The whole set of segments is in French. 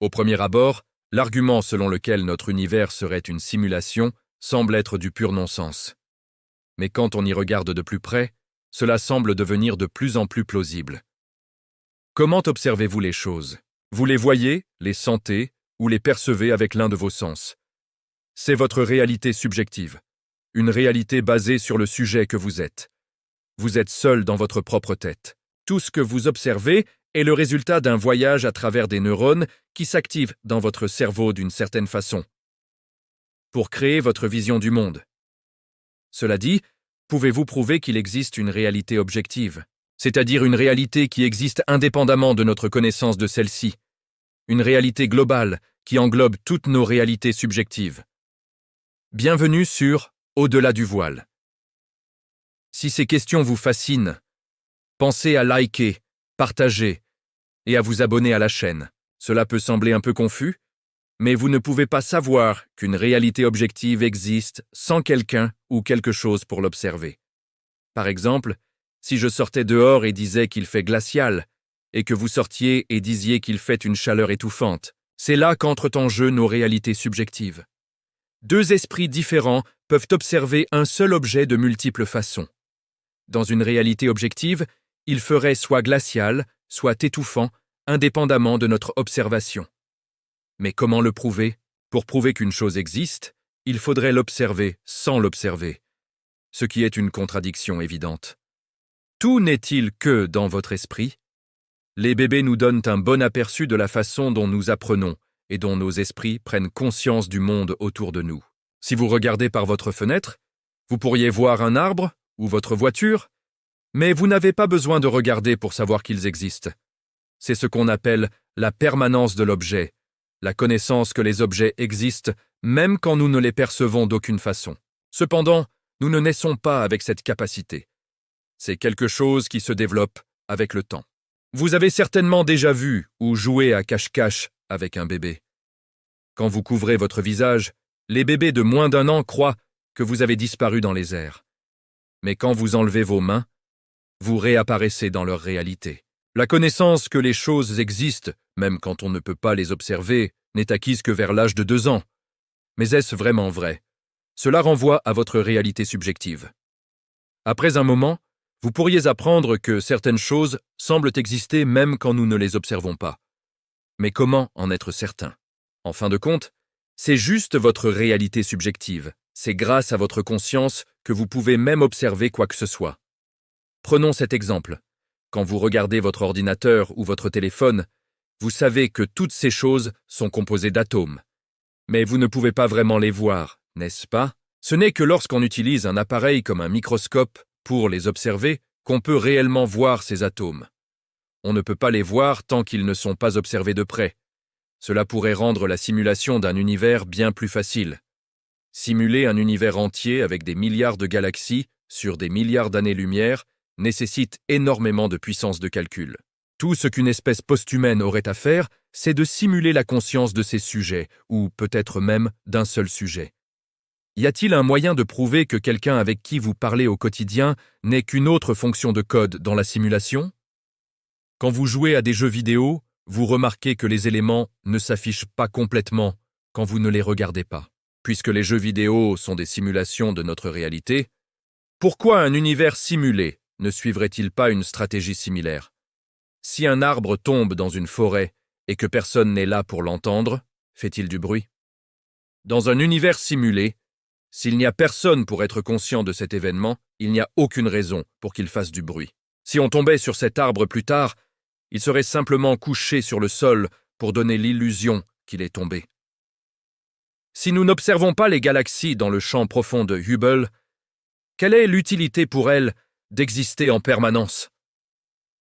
Au premier abord, l'argument selon lequel notre univers serait une simulation semble être du pur non-sens. Mais quand on y regarde de plus près, cela semble devenir de plus en plus plausible. Comment observez-vous les choses? Vous les voyez, les sentez ou les percevez avec l'un de vos sens. C'est votre réalité subjective, une réalité basée sur le sujet que vous êtes. Vous êtes seul dans votre propre tête. Tout ce que vous observez est le résultat d'un voyage à travers des neurones qui s'activent dans votre cerveau d'une certaine façon, pour créer votre vision du monde. Cela dit, pouvez-vous prouver qu'il existe une réalité objective, c'est-à-dire une réalité qui existe indépendamment de notre connaissance de celle-ci, une réalité globale qui englobe toutes nos réalités subjectives? Bienvenue sur Au-delà du voile. Si ces questions vous fascinent, pensez à liker, partager et à vous abonner à la chaîne. Cela peut sembler un peu confus, mais vous ne pouvez pas savoir qu'une réalité objective existe sans quelqu'un ou quelque chose pour l'observer. Par exemple, si je sortais dehors et disais qu'il fait glacial, et que vous sortiez et disiez qu'il fait une chaleur étouffante, c'est là qu'entrent en jeu nos réalités subjectives. Deux esprits différents peuvent observer un seul objet de multiples façons. Dans une réalité objective, il ferait soit glacial, soit étouffant, indépendamment de notre observation. Mais comment le prouver? Pour prouver qu'une chose existe, il faudrait l'observer sans l'observer, ce qui est une contradiction évidente. Tout n'est-il que dans votre esprit? Les bébés nous donnent un bon aperçu de la façon dont nous apprenons et dont nos esprits prennent conscience du monde autour de nous. Si vous regardez par votre fenêtre, vous pourriez voir un arbre ou votre voiture, mais vous n'avez pas besoin de regarder pour savoir qu'ils existent. C'est ce qu'on appelle la permanence de l'objet, la connaissance que les objets existent même quand nous ne les percevons d'aucune façon. Cependant, nous ne naissons pas avec cette capacité. C'est quelque chose qui se développe avec le temps. Vous avez certainement déjà vu ou joué à cache-cache avec un bébé. Quand vous couvrez votre visage, les bébés de moins d'1 an croient que vous avez disparu dans les airs. Mais quand vous enlevez vos mains, vous réapparaissez dans leur réalité. La connaissance que les choses existent, même quand on ne peut pas les observer, n'est acquise que vers l'âge de 2 ans. Mais est-ce vraiment vrai? Cela renvoie à votre réalité subjective. Après un moment, vous pourriez apprendre que certaines choses semblent exister même quand nous ne les observons pas. Mais comment en être certain? En fin de compte, c'est juste votre réalité subjective. C'est grâce à votre conscience que vous pouvez même observer quoi que ce soit. Prenons cet exemple. Quand vous regardez votre ordinateur ou votre téléphone, vous savez que toutes ces choses sont composées d'atomes. Mais vous ne pouvez pas vraiment les voir, n'est-ce pas? Ce n'est que lorsqu'on utilise un appareil comme un microscope pour les observer qu'on peut réellement voir ces atomes. On ne peut pas les voir tant qu'ils ne sont pas observés de près. Cela pourrait rendre la simulation d'un univers bien plus facile. Simuler un univers entier avec des milliards de galaxies sur des milliards d'années-lumière nécessite énormément de puissance de calcul. Tout ce qu'une espèce post-humaine aurait à faire, c'est de simuler la conscience de ces sujets, ou peut-être même d'un seul sujet. Y a-t-il un moyen de prouver que quelqu'un avec qui vous parlez au quotidien n'est qu'une autre fonction de code dans la simulation? Quand vous jouez à des jeux vidéo, vous remarquez que les éléments ne s'affichent pas complètement quand vous ne les regardez pas. Puisque les jeux vidéo sont des simulations de notre réalité, pourquoi un univers simulé ne suivrait-il pas une stratégie similaire? Si un arbre tombe dans une forêt et que personne n'est là pour l'entendre, fait-il du bruit? Dans un univers simulé, s'il n'y a personne pour être conscient de cet événement, il n'y a aucune raison pour qu'il fasse du bruit. Si on tombait sur cet arbre plus tard, il serait simplement couché sur le sol pour donner l'illusion qu'il est tombé. Si nous n'observons pas les galaxies dans le champ profond de Hubble, quelle est l'utilité pour elles d'exister en permanence?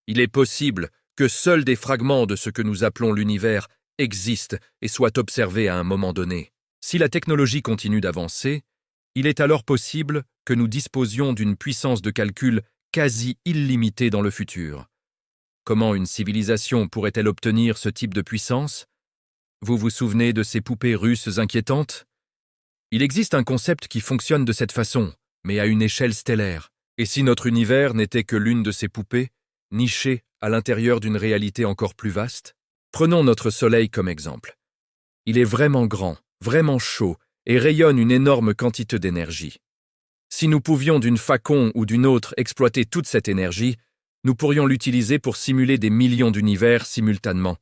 Il est possible que seuls des fragments de ce que nous appelons l'univers existent et soient observés à un moment donné. Si la technologie continue d'avancer, il est alors possible que nous disposions d'une puissance de calcul quasi illimitée dans le futur. Comment une civilisation pourrait-elle obtenir ce type de puissance? Vous vous souvenez de ces poupées russes inquiétantes? Il existe un concept qui fonctionne de cette façon, mais à une échelle stellaire. Et si notre univers n'était que l'une de ces poupées, nichée à l'intérieur d'une réalité encore plus vaste? Prenons notre Soleil comme exemple. Il est vraiment grand, vraiment chaud, et rayonne une énorme quantité d'énergie. Si nous pouvions d'une façon ou d'une autre exploiter toute cette énergie, nous pourrions l'utiliser pour simuler des millions d'univers simultanément.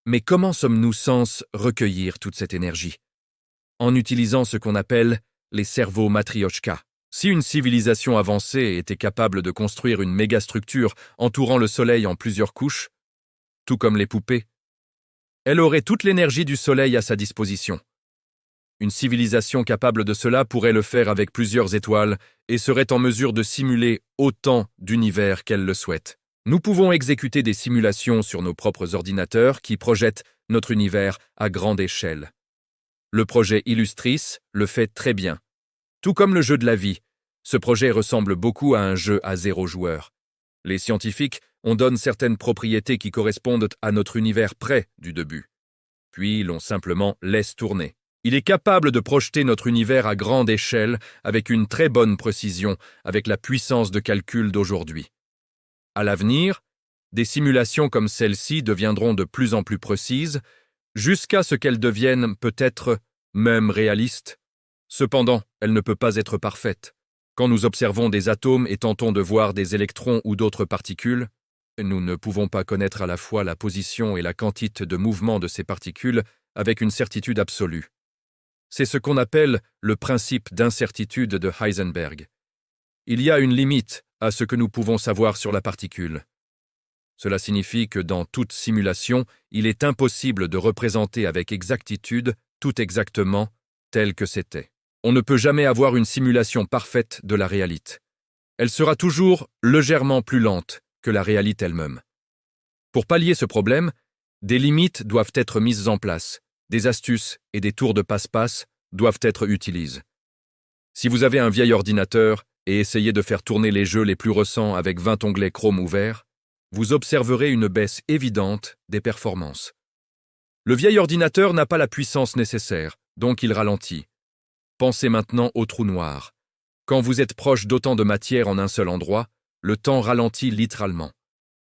Mais comment sommes-nous censés recueillir toute cette énergie? En utilisant ce qu'on appelle les cerveaux matriochka. Si une civilisation avancée était capable de construire une mégastructure entourant le Soleil en plusieurs couches, tout comme les poupées, elle aurait toute l'énergie du Soleil à sa disposition. Une civilisation capable de cela pourrait le faire avec plusieurs étoiles et serait en mesure de simuler autant d'univers qu'elle le souhaite. Nous pouvons exécuter des simulations sur nos propres ordinateurs qui projettent notre univers à grande échelle. Le projet Illustris le fait très bien. Tout comme le jeu de la vie, ce projet ressemble beaucoup à un jeu à 0 joueur. Les scientifiques on donne certaines propriétés qui correspondent à notre univers près du début. Puis l'on simplement laisse tourner. Il est capable de projeter notre univers à grande échelle avec une très bonne précision, avec la puissance de calcul d'aujourd'hui. À l'avenir, des simulations comme celle-ci deviendront de plus en plus précises, jusqu'à ce qu'elles deviennent peut-être même réalistes. Cependant, elle ne peut pas être parfaite. Quand nous observons des atomes et tentons de voir des électrons ou d'autres particules, nous ne pouvons pas connaître à la fois la position et la quantité de mouvement de ces particules avec une certitude absolue. C'est ce qu'on appelle le principe d'incertitude de Heisenberg. Il y a une limite à ce que nous pouvons savoir sur la particule. Cela signifie que dans toute simulation, il est impossible de représenter avec exactitude tout exactement tel que c'était. On ne peut jamais avoir une simulation parfaite de la réalité. Elle sera toujours légèrement plus lente que la réalité elle-même. Pour pallier ce problème, des limites doivent être mises en place, des astuces et des tours de passe-passe doivent être utilisés. Si vous avez un vieil ordinateur et essayez de faire tourner les jeux les plus récents avec 20 onglets Chrome ouverts, vous observerez une baisse évidente des performances. Le vieil ordinateur n'a pas la puissance nécessaire, donc il ralentit. Pensez maintenant au trou noir. Quand vous êtes proche d'autant de matière en un seul endroit, le temps ralentit littéralement.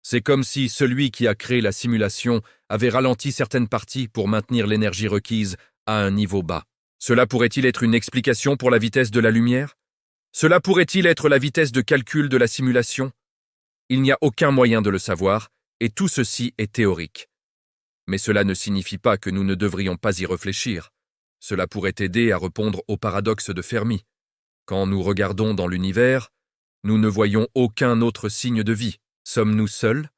C'est comme si celui qui a créé la simulation avait ralenti certaines parties pour maintenir l'énergie requise à un niveau bas. Cela pourrait-il être une explication pour la vitesse de la lumière? Cela pourrait-il être la vitesse de calcul de la simulation? Il n'y a aucun moyen de le savoir, et tout ceci est théorique. Mais cela ne signifie pas que nous ne devrions pas y réfléchir. Cela pourrait aider à répondre au paradoxe de Fermi. Quand nous regardons dans l'univers, nous ne voyons aucun autre signe de vie. Sommes-nous seuls?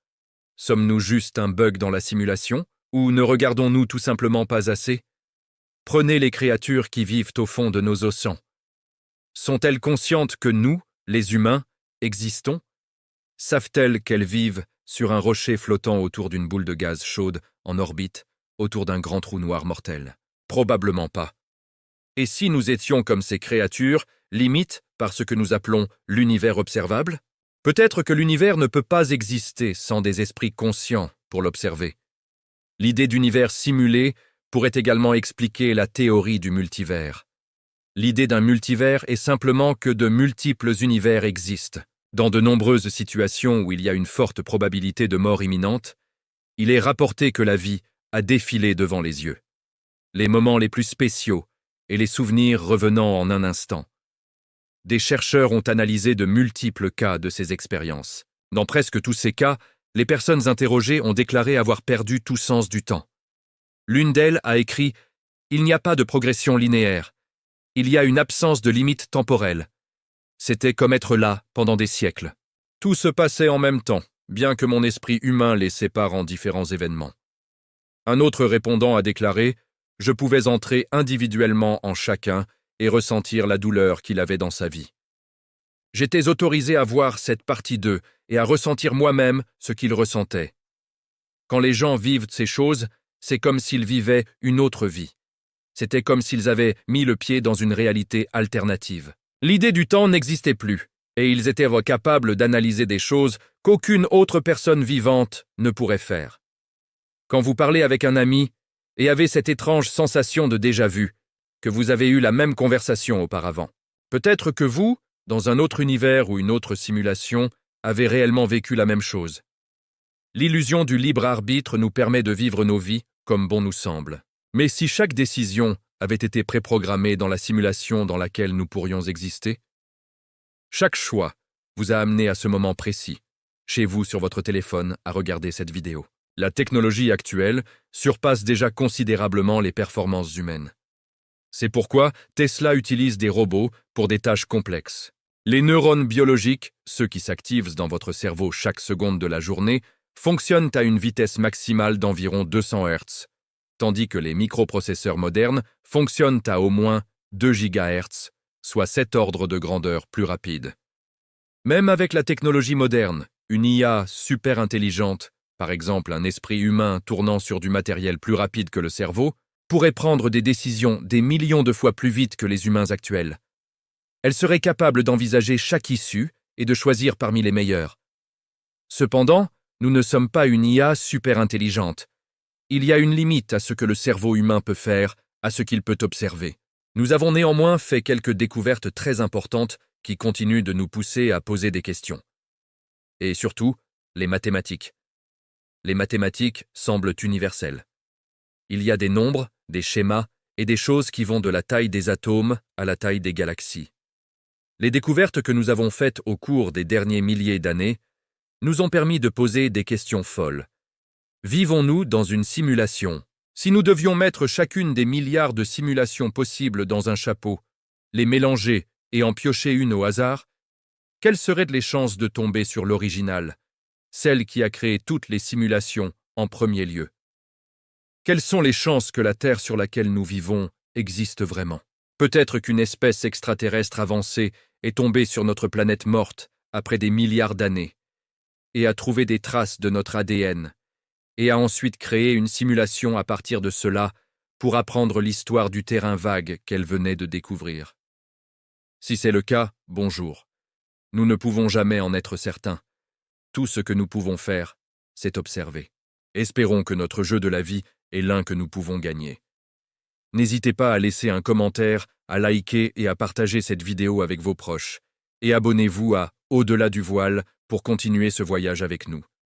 Sommes-nous juste un bug dans la simulation? Ou ne regardons-nous tout simplement pas assez? Prenez les créatures qui vivent au fond de nos océans. Sont-elles conscientes que nous, les humains, existons? Savent-elles qu'elles vivent sur un rocher flottant autour d'une boule de gaz chaude en orbite, autour d'un grand trou noir mortel? Probablement pas. Et si nous étions comme ces créatures, limite par ce que nous appelons l'univers observable? Peut-être que l'univers ne peut pas exister sans des esprits conscients pour l'observer. L'idée d'univers simulé pourrait également expliquer la théorie du multivers. L'idée d'un multivers est simplement que de multiples univers existent. Dans de nombreuses situations où il y a une forte probabilité de mort imminente, il est rapporté que la vie a défilé devant les yeux. Les moments les plus spéciaux et les souvenirs revenant en un instant. Des chercheurs ont analysé de multiples cas de ces expériences. Dans presque tous ces cas, les personnes interrogées ont déclaré avoir perdu tout sens du temps. L'une d'elles a écrit « Il n'y a pas de progression linéaire. Il y a une absence de limite temporelle. C'était comme être là pendant des siècles. Tout se passait en même temps, bien que mon esprit humain les sépare en différents événements. » Un autre répondant a déclaré « Je pouvais entrer individuellement en chacun et ressentir la douleur qu'il avait dans sa vie. J'étais autorisé à voir cette partie d'eux et à ressentir moi-même ce qu'ils ressentaient. Quand les gens vivent ces choses, c'est comme s'ils vivaient une autre vie. C'était comme s'ils avaient mis le pied dans une réalité alternative. L'idée du temps n'existait plus, et ils étaient capables d'analyser des choses qu'aucune autre personne vivante ne pourrait faire. Quand vous parlez avec un ami et avez cette étrange sensation de déjà-vu, que vous avez eu la même conversation auparavant. Peut-être que vous, dans un autre univers ou une autre simulation, avez réellement vécu la même chose. L'illusion du libre arbitre nous permet de vivre nos vies comme bon nous semble. Mais si chaque décision avait été préprogrammée dans la simulation dans laquelle nous pourrions exister? Chaque choix vous a amené à ce moment précis, chez vous sur votre téléphone, à regarder cette vidéo. La technologie actuelle surpasse déjà considérablement les performances humaines. C'est pourquoi Tesla utilise des robots pour des tâches complexes. Les neurones biologiques, ceux qui s'activent dans votre cerveau chaque seconde de la journée, fonctionnent à une vitesse maximale d'environ 200 Hz, tandis que les microprocesseurs modernes fonctionnent à au moins 2 GHz, soit 7 ordres de grandeur plus rapides. Même avec la technologie moderne, une IA super intelligente, par exemple un esprit humain tournant sur du matériel plus rapide que le cerveau, pourrait prendre des décisions des millions de fois plus vite que les humains actuels. Elle serait capable d'envisager chaque issue et de choisir parmi les meilleures. Cependant, nous ne sommes pas une IA super intelligente. Il y a une limite à ce que le cerveau humain peut faire, à ce qu'il peut observer. Nous avons néanmoins fait quelques découvertes très importantes qui continuent de nous pousser à poser des questions. Et surtout, les mathématiques. Les mathématiques semblent universelles. Il y a des nombres, des schémas et des choses qui vont de la taille des atomes à la taille des galaxies. Les découvertes que nous avons faites au cours des derniers milliers d'années nous ont permis de poser des questions folles. Vivons-nous dans une simulation? Si nous devions mettre chacune des milliards de simulations possibles dans un chapeau, les mélanger et en piocher une au hasard, quelles seraient les chances de tomber sur l'original, celle qui a créé toutes les simulations en premier lieu? Quelles sont les chances que la Terre sur laquelle nous vivons existe vraiment? Peut-être qu'une espèce extraterrestre avancée est tombée sur notre planète morte après des milliards d'années et a trouvé des traces de notre ADN et a ensuite créé une simulation à partir de cela pour apprendre l'histoire du terrain vague qu'elle venait de découvrir. Si c'est le cas, bonjour. Nous ne pouvons jamais en être certains. Tout ce que nous pouvons faire, c'est observer. Espérons que notre jeu de la vie est l'un que nous pouvons gagner. N'hésitez pas à laisser un commentaire, à liker et à partager cette vidéo avec vos proches. Et abonnez-vous à Au-delà du voile pour continuer ce voyage avec nous.